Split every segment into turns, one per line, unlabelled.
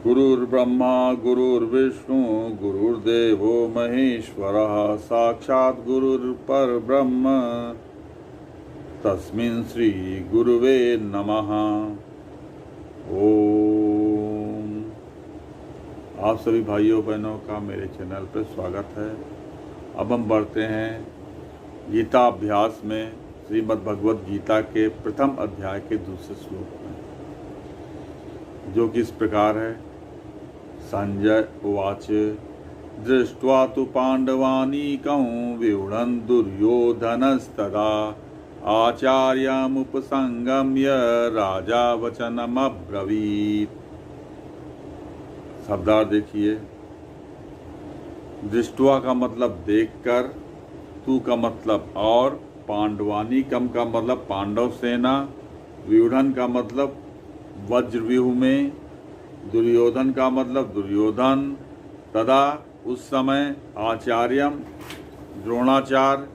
गुरुर्ब्रह्मा गुरुर्विष्णु गुरुर्देवो महेश्वरः साक्षात् गुरुर्परब्रह्म तस्मिन् श्री गुरुवे नमः। ओम। आप सभी भाइयों बहनों का मेरे चैनल पर स्वागत है। अब हम बढ़ते हैं गीता अभ्यास में श्रीमद् भगवद गीता के प्रथम अध्याय के दूसरे श्लोक में, जो कि इस प्रकार है। संजय उवाच दृष्ट्वा तु पांडवानीकं व्यूढन् दुर्योधनस्तदा आचार्यमुपसंगम्य राजा वचनमब्रवीत्। शब्दार्थ देखिए। दृष्ट्वा का मतलब देखकर, तू का मतलब और, पांडवानीकम का मतलब पांडव सेना, व्यूढन का मतलब वज्रव्यूह में, दुर्योधन का मतलब दुर्योधन, तदा उस समय, आचार्यम द्रोणाचार्य,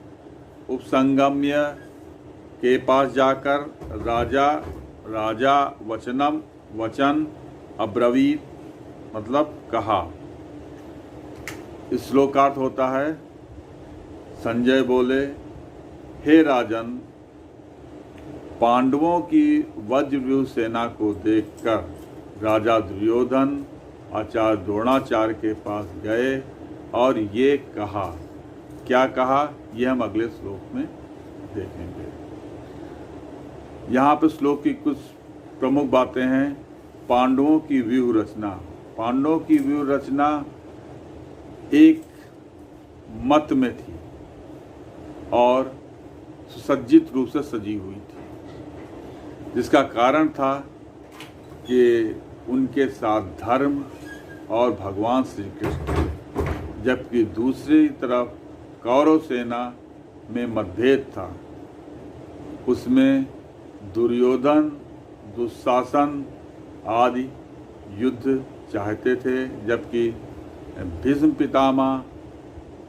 उपसंगम्य के पास जाकर, राजा वचनम वचन, अब्रवीत मतलब कहा। इस श्लोकार्थ होता है। संजय बोले, हे राजन, पांडवों की वज्रव्यूह सेना को देखकर राजा दुर्योधन आचार्य द्रोणाचार्य के पास गए और ये कहा। क्या कहा, यह हम अगले श्लोक में देखेंगे। यहाँ पर श्लोक की कुछ प्रमुख बातें हैं। पांडवों की व्यूह रचना। पांडवों की व्यूह रचना एक मत में थी और सुसज्जित रूप से सजी हुई थी, जिसका कारण था कि उनके साथ धर्म और भगवान श्री कृष्ण, जबकि दूसरी तरफ कौरव सेना में मतभेद था। उसमें दुर्योधन, दुशासन आदि युद्ध चाहते थे, जबकि भीष्म पितामह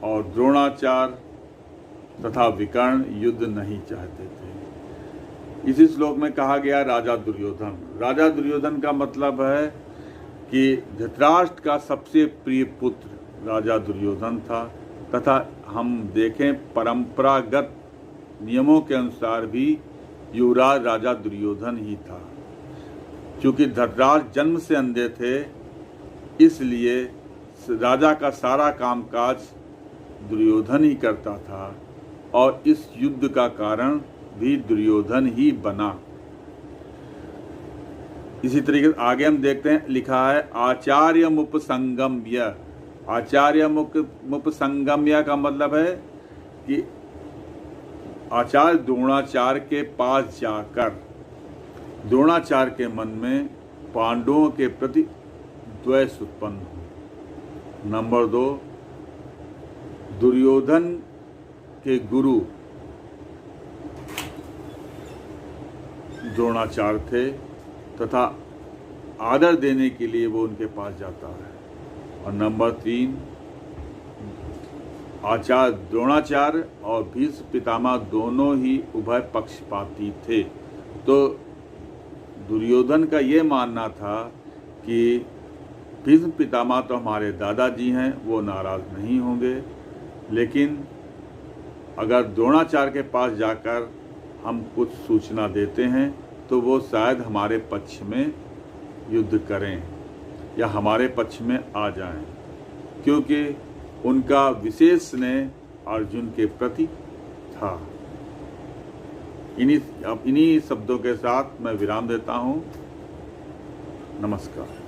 और द्रोणाचार्य तथा विकर्ण युद्ध नहीं चाहते थे। इसी श्लोक में कहा गया राजा दुर्योधन। राजा दुर्योधन का मतलब है कि धृतराष्ट्र का सबसे प्रिय पुत्र राजा दुर्योधन था, तथा हम देखें परंपरागत नियमों के अनुसार भी युवराज राजा दुर्योधन ही था। क्योंकि धृतराष्ट्र जन्म से अंधे थे, इसलिए राजा का सारा कामकाज दुर्योधन ही करता था और इस युद्ध का कारण भी दुर्योधन ही बना। इसी तरीके से आगे हम देखते हैं, लिखा है आचार्यमुपसंगम्य। आचार्यमुपसंगम्य का मतलब है कि आचार्य द्रोणाचार्य के पास जाकर द्रोणाचार्य के मन में पांडवों के प्रति द्वेष उत्पन्न हो। नंबर 2, दुर्योधन के गुरु द्रोणाचार्य थे तथा आदर देने के लिए वो उनके पास जाता है। और नंबर 3, आचार्य द्रोणाचार्य और भीष्म पितामह दोनों ही उभय पक्षपाती थे। तो दुर्योधन का ये मानना था कि भीष्म पितामह तो हमारे दादाजी हैं, वो नाराज नहीं होंगे, लेकिन अगर द्रोणाचार्य के पास जाकर हम कुछ सूचना देते हैं तो वो शायद हमारे पक्ष में युद्ध करें या हमारे पक्ष में आ जाएं, क्योंकि उनका विशेष स्नेह अर्जुन के प्रति था। इन्हीं शब्दों के साथ मैं विराम देता हूँ। नमस्कार।